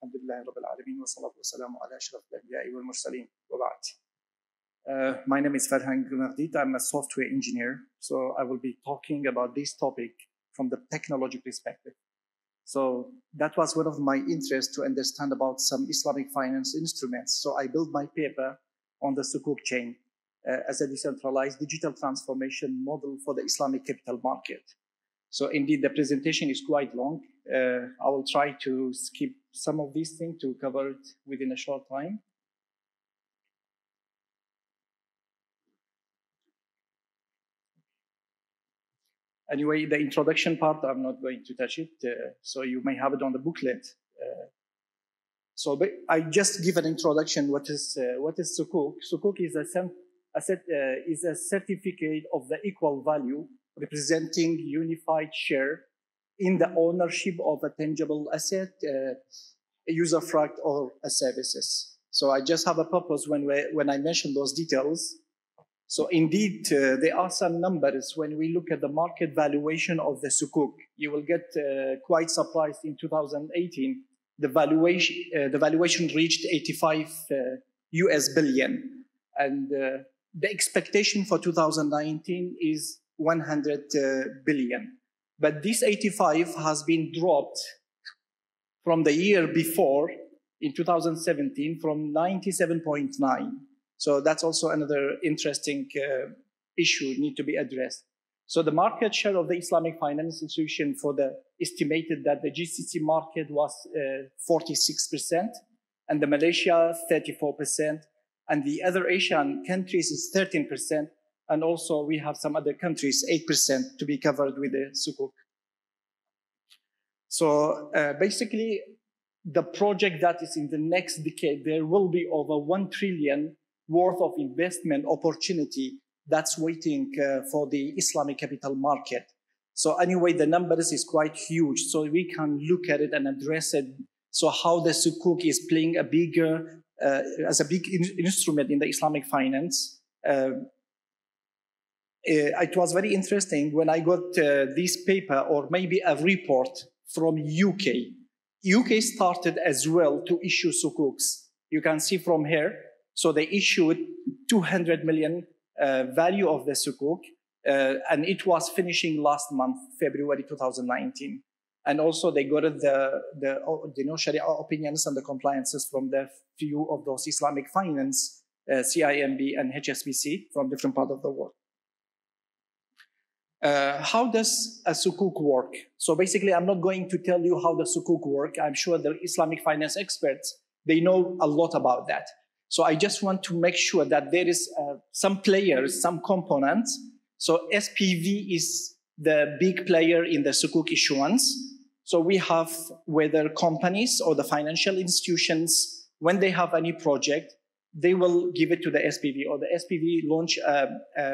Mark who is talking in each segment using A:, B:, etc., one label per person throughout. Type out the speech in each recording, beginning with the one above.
A: الحمد لله رب العالمين والصلاة والسلام على أشرف الأنبياء والمرسلين وبعد. My name is Farhang Maghdeed. I'm a software engineer. So I will be talking about this topic from the technology perspective. So that was one of my interests to understand about some Islamic finance instruments. So I built my paper on the Sukuk chain as a decentralized digital transformation model for the Islamic capital market. So indeed, the presentation is quite long. I will try to skip some of these things to cover it within a short time. Anyway, the introduction part, I'm not going to touch it. So you may have it on the booklet. So I just give an introduction. What is Sukuk? Sukuk is a certificate of the equal value representing unified share in the ownership of a tangible asset, a user product, or a services. So I just have a purpose when I mention those details. So indeed, there are some numbers when we look at the market valuation of the Sukuk. You will get quite surprised in 2018. The valuation reached 85 US billion. And the expectation for 2019 is 100 billion. But this 85 has been dropped from the year before in 2017 from 97.9. So that's also another interesting issue need to be addressed. So the market share of the Islamic finance institution for the estimated that the GCC market was 46% and the Malaysia 34% and the other Asian countries is 13%. And also we have some other countries, 8% to be covered with the Sukuk. So basically the project that is in the next decade, there will be over 1 trillion worth of investment opportunity that's waiting for the Islamic capital market. So anyway, the numbers is quite huge. So we can look at it and address it. So how the Sukuk is playing a bigger, as a big instrument in the Islamic finance. It was very interesting when I got this paper or maybe a report from UK. UK started as well to issue Sukuks. You can see from here. So they issued 200 million value of the Sukuk, and it was finishing last month, February 2019. And also they got the Sharia opinions and the compliances from the few of those Islamic finance, CIMB and HSBC from different parts of the world. How does a Sukuk work? So basically, I'm not going to tell you how the Sukuk work. I'm sure the Islamic finance experts, they know a lot about that. So I just want to make sure that there is some players, some components. So SPV is the big player in the Sukuk issuance. So we have whether companies or the financial institutions, when they have any project, they will give it to the SPV or the SPV launch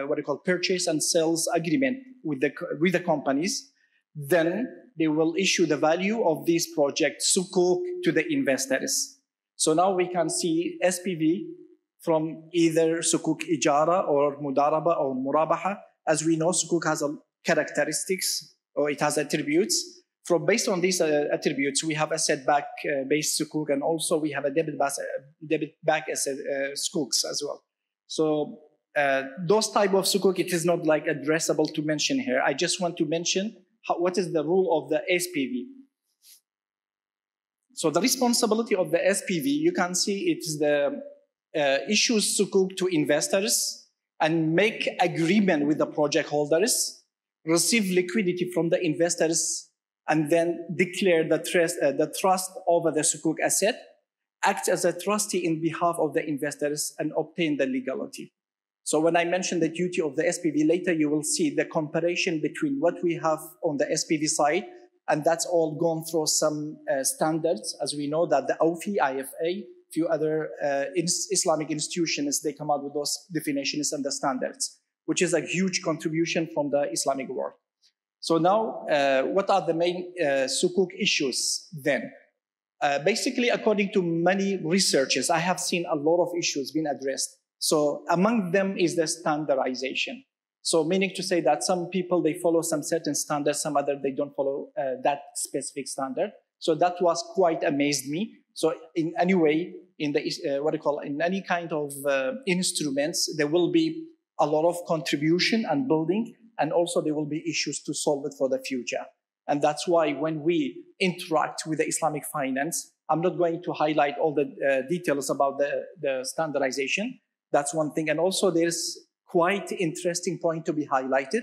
A: what we call purchase and sales agreement with the companies. Then they will issue the value of this project Sukuk to the investors. So now we can see SPV from either Sukuk Ijara or Mudaraba or Murabaha. As we know, Sukuk has characteristics or it has attributes. Based on these attributes, we have asset-backed based Sukuk, and also we have a debit-backed asset Sukuks as well. So those type of Sukuk, it is not like addressable to mention here. I just want to mention what is the rule of the SPV. So the responsibility of the SPV, you can see it's the issues Sukuk to investors and make agreement with the project holders, receive liquidity from the investors, and then declare the trust over the Sukuk asset, act as a trustee in behalf of the investors, and obtain the legality. So when I mention the duty of the SPV later, you will see the comparison between what we have on the SPV side, and that's all gone through some standards. As we know that the OFI, IFA, few other Islamic institutions, they come out with those definitions and the standards, which is a huge contribution from the Islamic world. So now, what are the main Sukuk issues then? Basically, according to many researchers, I have seen a lot of issues being addressed. So among them is the standardization. So meaning to say that some people, they follow some certain standards, some other, they don't follow that specific standard. So that was quite amazed me. So in any way, in the in any kind of instruments, there will be a lot of contribution and building, and also there will be issues to solve it for the future. And that's why when we interact with the Islamic finance, I'm not going to highlight all the details about the standardization. That's one thing. And also there's quite interesting point to be highlighted.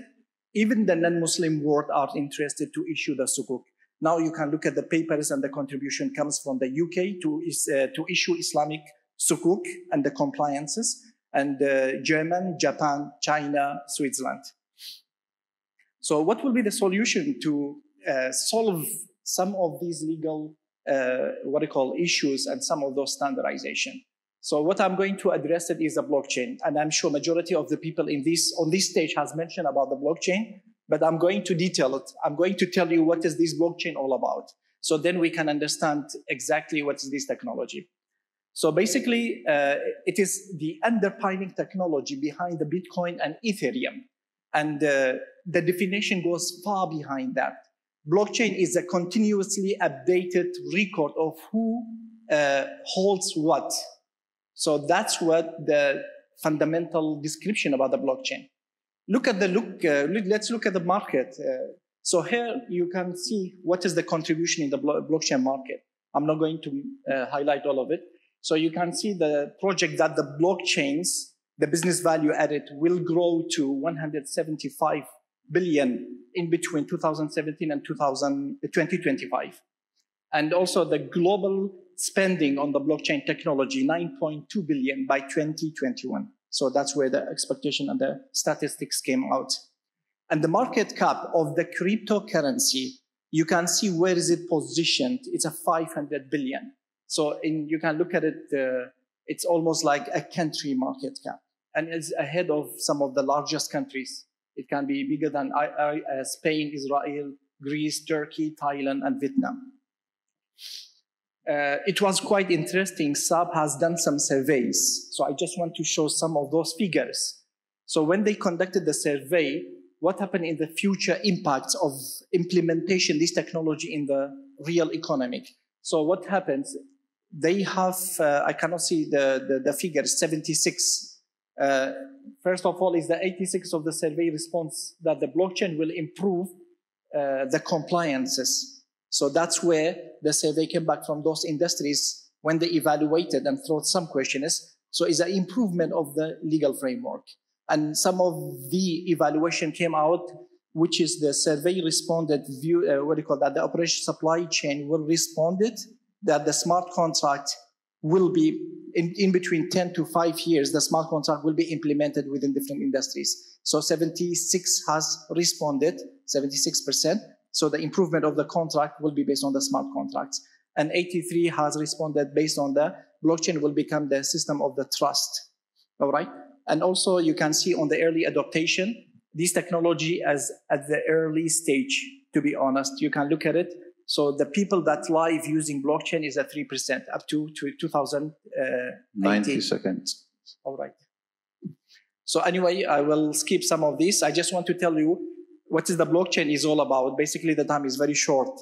A: Even the non-Muslim world are interested to issue the Sukuk. Now you can look at the papers, and the contribution comes from the UK to issue Islamic Sukuk and the compliances, and German, Japan, China, Switzerland. So what will be the solution to solve some of these legal issues and some of those standardization? So what I'm going to address it is the blockchain, and I'm sure majority of the people on this stage has mentioned about the blockchain, but I'm going to detail it. I'm going to tell you what is this blockchain all about. So then we can understand exactly what is this technology. So basically, it is the underpinning technology behind the Bitcoin and Ethereum. And the definition goes far behind that. Blockchain is a continuously updated record of who holds what. So that's what the fundamental description about the blockchain. Let's look at the market. So here you can see what is the contribution in the blockchain market. I'm not going to highlight all of it. So you can see the project that the blockchains, the business value added, will grow to 175 billion in between 2017 and 2025. And also the global spending on the blockchain technology, 9.2 billion by 2021. So that's where the expectation and the statistics came out. And the market cap of the cryptocurrency, you can see where is it positioned. It's a 500 billion. So you can look at it, it's almost like a country market cap. And it's ahead of some of the largest countries. It can be bigger than Spain, Israel, Greece, Turkey, Thailand, and Vietnam. It was quite interesting. SAP has done some surveys. So I just want to show some of those figures. So when they conducted the survey, what happened in the future impacts of implementation, this technology in the real economic. So what happens? They have, I cannot see the figure, 76. First of all, is the 86 of the survey response that the blockchain will improve the compliances. So that's where the survey came back from those industries when they evaluated and thought some questions. So it's an improvement of the legal framework. And some of the evaluation came out, which is the survey responded, the operation supply chain will responded that the smart contract will be in between 10 to 5 years, the smart contract will be implemented within different industries. So 76 has responded, 76%. So the improvement of the contract will be based on the smart contracts. And 83 has responded based on the blockchain will become the system of the trust. All right. And also you can see on the early adoption, this technology as at the early stage, to be honest, you can look at it. So the people that live using blockchain is at 3% up to 2018.
B: 90 seconds.
A: All right. So anyway, I will skip some of this. I just want to tell you what is the blockchain is all about. Basically, the time is very short.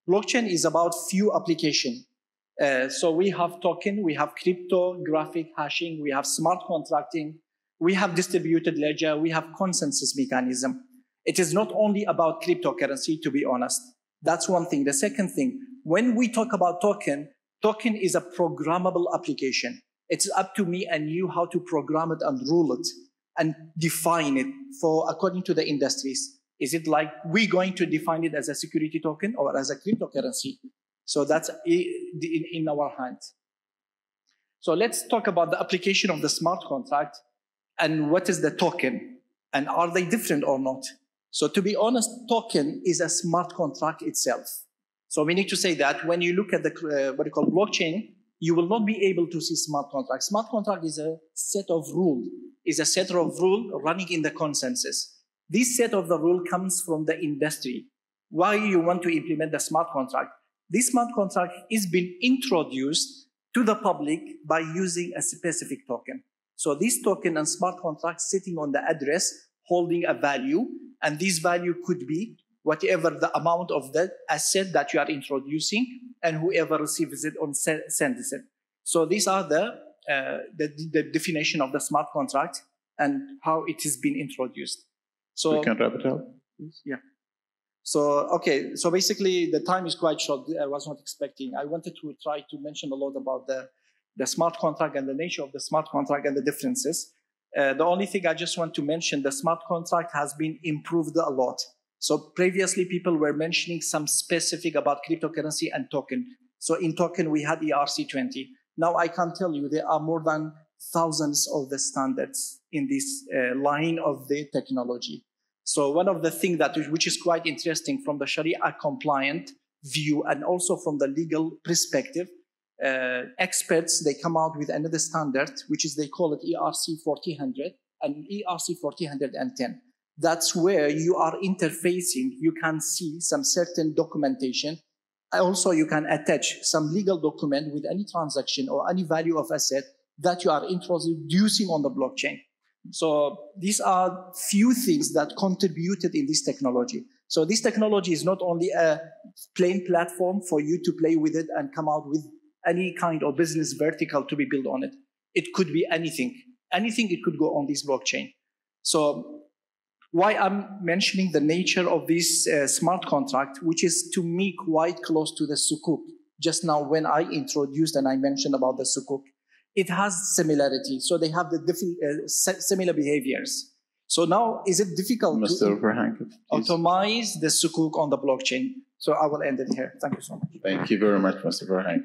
A: Blockchain is about few applications. So we have token, we have cryptographic hashing, we have smart contracting, we have distributed ledger, we have consensus mechanism. It is not only about cryptocurrency, to be honest. That's one thing. The second thing, when we talk about token is a programmable application. It's up to me and you how to program it and rule it and define it for according to the industries. Is it like we're going to define it as a security token or as a cryptocurrency? So that's in our hands. So let's talk about the application of the smart contract and what is the token and are they different or not? So to be honest, token is a smart contract itself. So we need to say that when you look at the blockchain, you will not be able to see smart contract. Smart contract is a set of rules, running in the consensus. This set of the rule comes from the industry. Why you want to implement the smart contract? This smart contract is being introduced to the public by using a specific token. So this token and smart contract sitting on the address, holding a value, and this value could be whatever the amount of that asset that you are introducing, and whoever receives it on sends it. So these are the definition of the smart contract and how it has been introduced. So
B: we can wrap it up.
A: Yeah. So, okay. So basically the time is quite short. I was not expecting. I wanted to try to mention a lot about the smart contract and the nature of the smart contract and the differences. The only thing I just want to mention, the smart contract has been improved a lot. So previously people were mentioning some specific about cryptocurrency and token. So in token, we had ERC20. Now I can tell you there are more than thousands of the standards in this line of the technology. So one of the things which is quite interesting from the Sharia compliant view and also from the legal perspective, experts, they come out with another standard, which is, they call it ERC 4000 and ERC 4010. That's where you are interfacing. You can see some certain documentation. Also, you can attach some legal document with any transaction or any value of asset that you are introducing on the blockchain. So these are few things that contributed in this technology. So this technology is not only a plain platform for you to play with it and come out with any kind of business vertical to be built on it. It could be anything. Anything, it could go on this blockchain. So why I'm mentioning the nature of this smart contract, which is to me quite close to the Sukuk. Just now when I introduced and I mentioned about the Sukuk, it has similarity. So they have the similar behaviors. So now, is it difficult
B: Mr. Farhang,
A: to automate the Sukuk on the blockchain? So I will end it here. Thank you so much.
B: Thank you very much, Mr. Farhang.